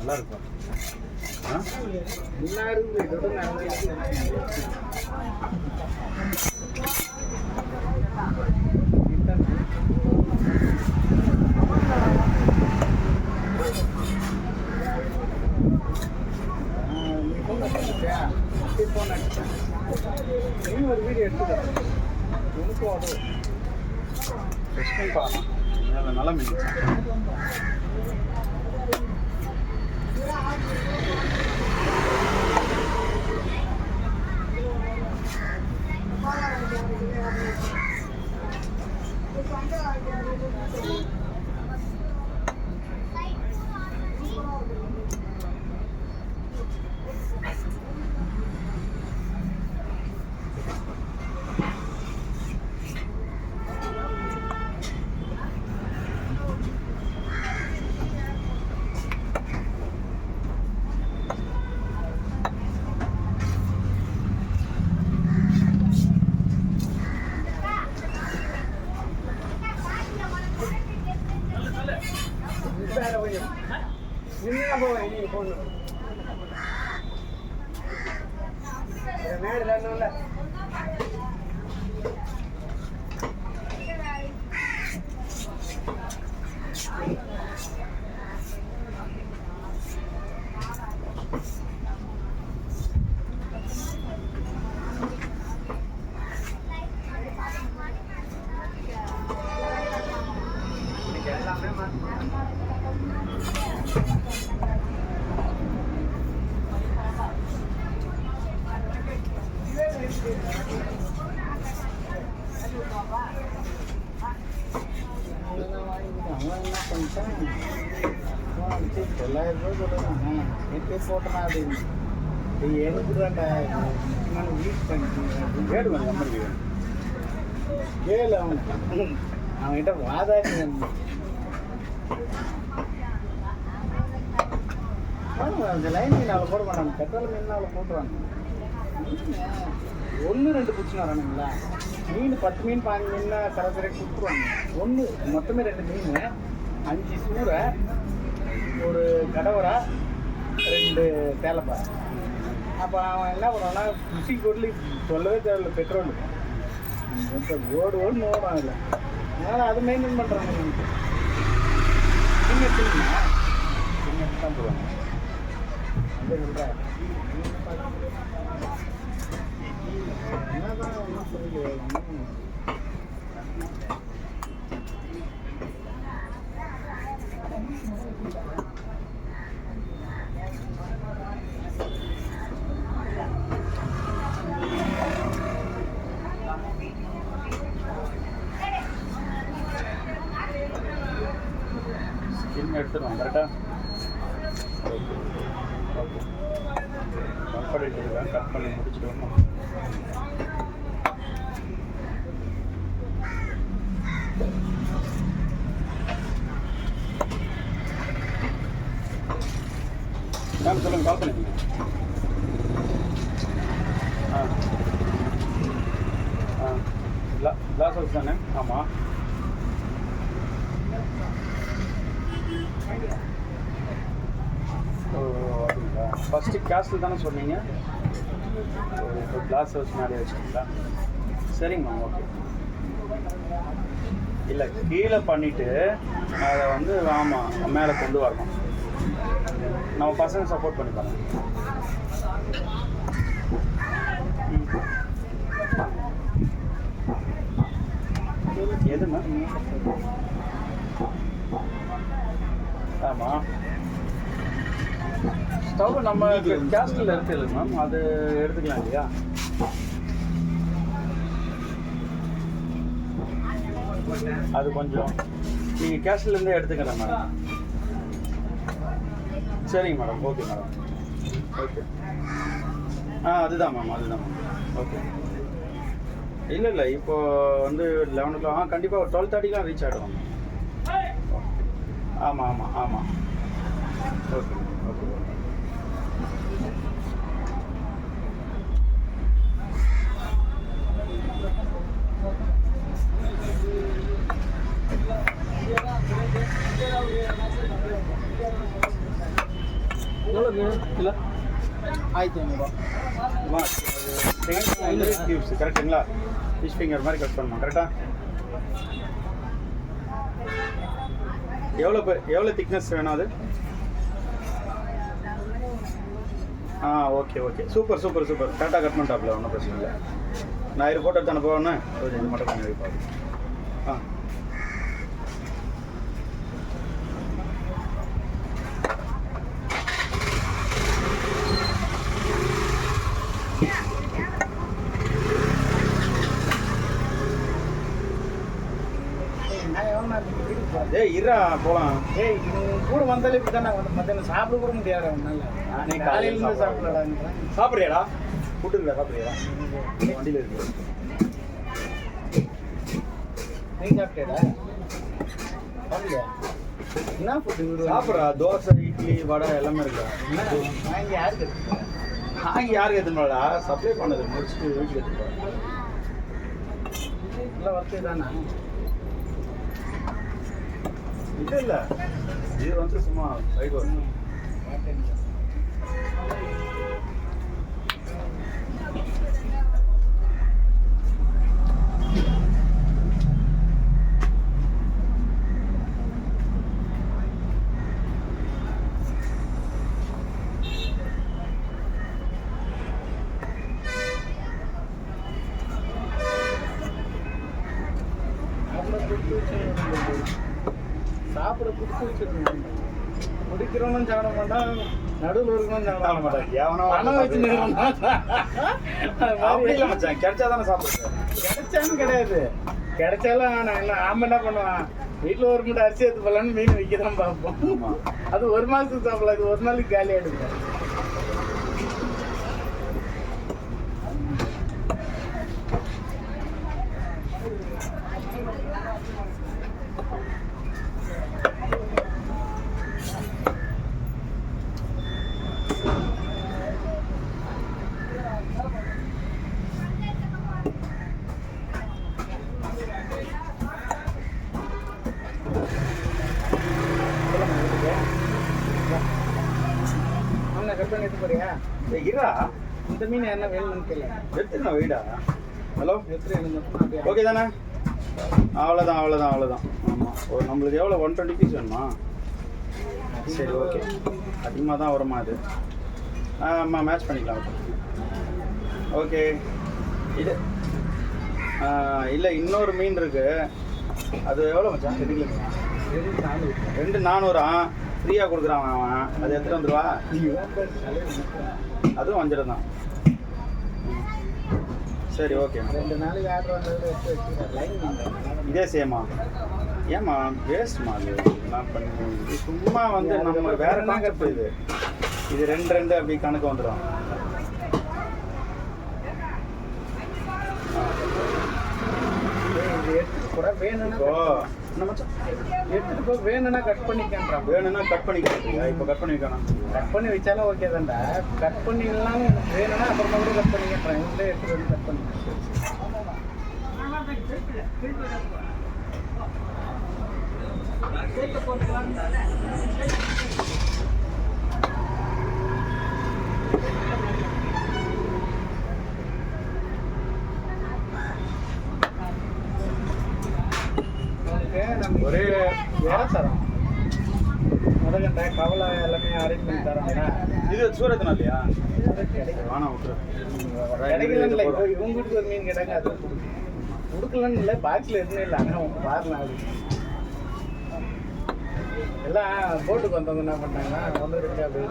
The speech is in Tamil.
நல்லா இருக்கும். நல்லா இருந்து இதோட நல்லா ஒரு வீடியோ எடுத்துக்கிறேன் உனக்கும் அதுவும் ஃப்ரெஷ் மீன் பார்க்கலாம். நல்ல மீன். போட்டனா அது எனக்கு வீட் பண்ணி கேடுவேன் நம்பருக்கு கேளு அவன்கிட்ட வாதாடி அந்த லைன் மீன் அவ்வளோ போட மாட்டாங்க. பெட்ரோல் மீன் அவ்வளோ போட்டுருவாங்க. 1-2 பிடிச்சின்னு வரானுங்களா மீன் 10 மீன் 15 மீன்னா சராசரி கொடுத்துருவாங்க. ஒன்று மொத்தமே 2 மீன் 5 சூறை ஒரு கடவரா 2 தேலப்பா. அப்போ அவன் என்ன பண்ணுவான்னா குசி கொட்லி சொல்லவே தேவையில்லை பெட்ரோல் ஓடு ஓடுன்னு ஓடும் அதில். அதனால் அது மெயின்டைன் பண்ணுறாங்க. நீங்கள் எடுத்துக்கிட்டீங்கன்னா நீங்கள் தான் போடுவாங்க. அந்த சொல்கிறேன் என்னதான் என்ன சொல்லி ஸ்கின் எடுத்துருவோம் கரெக்டாக. ஓகே ஓகே கட் பண்ணிட்டு இருக்கேன். கட் பண்ணி முடிச்சுட்டு வரணும். மேம் சொல்லுங்கள், கால் பண்ணிக்கோங்க. கிளாஸ் ஹவுஸ் தானே? ஆமாம். ஓ அப்படிங்களா? ஃபஸ்ட்டு கேஸ்டில் தானே சொன்னீங்க? இப்போ கிளாஸ் ஹவுஸ் மேலே வச்சுருக்கீங்களா? சரிங்க மேம், ஓகே. இல்லை கீழே பண்ணிவிட்டு அதை வந்து ஆமாம் மேலே கொண்டு வரணும். நம்ம பசங்க சப்போர்ட் பண்ணிப்பாங்க. எது மேம்? ஆமாம் ஸ்டவ் நம்ம கேஸ்டில் இருக்குது மேம், அது எடுத்துக்கலாம் இல்லையா? அது கொஞ்சம் நீங்கள் கேஸ்டிலேருந்தே எடுத்துக்கிறேன் மேடம். சரிங்க மேடம், ஓகே மேடம், ஓகே. அதுதான் மேம், அதுதான் மேம், ஓகே. இல்லை இல்லை இப்போது வந்து 11 o'clock கண்டிப்பாக ஒரு 12:30 ரீச் ஆகிடும். ஆமாம் ஆமாம் ஆமாம், ஓகே ஓகே. 1500. கியூப்ஸ் கரெக்டுங்களா? ஃபிஷ் ஃபிங்கர் மாதிரி கட் பண்ணணும் கரெக்டாக? எவ்வளோ திக்னஸ் வேணும் அது? ஆ okay okay super super super கரெக்டாக கட் பண்ணிட்டாப்ல, ஒன்றும் பிரச்சனை இல்லை. நான் இது போட்டு எடுத்து அனுப்புவேன்னு இது மட்டும் பண்ணி வைப்பாரு. ஆ ஏய் இருடா போகலாம். ஏய் இது கூட வந்தாலே இப்படி தான் வந்து மத்தியானம் சாப்பிட கூட முடியாது அவனால. நீ காலையிலேருந்து சாப்பிடலான்றேன். சாப்பிட்றியாடா? ஃபுட்டுங்களா சாப்பிட்றியா? வண்டியில் இருக்கு. நீ சாப்பிட்டியாடா? சாப்பிடலையா? என்ன ஃபுட்டு சாப்பிட்றா? தோசை இட்லி வடை எல்லாமே இருக்கா? வாங்கி யாருக்கு எடுத்துக்கா? வாங்கி யாருக்கு எடுத்துனாடா? சப்ளை பண்ணது முடிச்சுட்டு வீட்டுக்கு எடுத்துப்பா. நல்லா ஒர்க்கு தானே? இல்லை இல்லை இது வந்து சும்மா சைடு வரும். சாப்பிட கொடுத்து வச்சிருக்கோம். முடிக்கிறவனும் சாப்பிட மாட்டான், நடுவில் இருக்கணும் சாப்பிட மாட்டான். பணம் வச்சுருக்கோம். அப்படி இல்லை மச்சான், கிடைச்சா தானே சாப்பிடுறேன். கிடைச்சான்னு கிடையாது. கிடைச்சாலும் நான் என்ன என்ன பண்ணுவான், வீட்டில் ஒரு மூட்டை அரிசி எடுத்து போகலான்னு மீன் விற்க தான் பார்ப்போம். அது ஒரு மாதத்துக்கு சாப்பிடலாம், இது ஒரு நாளைக்கு காலி ஆகிடுங்க. கட் பண்ணி எடுத்து போறியா? இருடா இந்த மீன் என்ன வேணும்னு கேட்கல. எடுத்துக்கணும் வீடா. ஹலோ எடுத்துட்டு ஓகே தானே? அவ்வளோதான் அவ்வளோதான் அவ்வளோதான். ஆமாம் ஒரு நம்மளுக்கு எவ்வளோ 120 பீஸ் வேணுமா? சரி ஓகே, அதிகமாக தான் வருமா அது? ஆமாம் மேட்ச் பண்ணிக்கலாம். ஓகே இது இல்லை இன்னொரு மீன் இருக்கு, அது எவ்வளோ மச்சான்? எடுக்கலைங்களா? 2,400 ஃப்ரீயாக கொடுக்குறான் அவன், அது எடுத்துகிட்டு வந்துடுவா? அதுவும் 5 தான். சரி ஓகே. 2 நாளைக்கு ஆர்டர் வந்தது எடுத்து வச்சுக்கிறேன். இதே சேமா? ஏம்மா வேஸ்ட்மா அது நான் பண்ணி சும்மா வந்து நம்ம வேற கான்செப்ட். இது 2 அப்படி கணக்கு வந்துடும். இது எடுத்துட்டு கூட வேணும்னா எடுத்துட்டு போய் வேணும்னா கட் பண்ணிக்கன்றான். வேணும்னா கட் பண்ணிக்கலாம். இப்போ கட் பண்ணிக்கலாம். கட் பண்ணி வச்சாலும் ஓகே தான்டா. கட் பண்ணிடலாம் வேணும்னா அப்புறமா கூட கட் பண்ணிக்கிறேன். இதில் எடுத்துட்டு வந்து கட் பண்ணி ஒரே வேற தரோம். முதல்கண்டா கவலை எல்லாமே அரேஞ்ச் பண்ணி தரோம். இது சூரத்னா இல்லையா? வேணாம் விட்டுரு. கிடைக்கலன்னு இப்போ இவங்க வீட்டுக்கு ஒரு மீன் கேட்டாங்க, அது கொடுக்கலன்னு இல்லை, பாக்ஸில் எதுவுமே இல்லை. ஆனால் அவங்க பாருலாம் அது எல்லாம் போட்டுக்கு வந்தவங்க என்ன பண்ணாங்கன்னா 1-2 அப்படி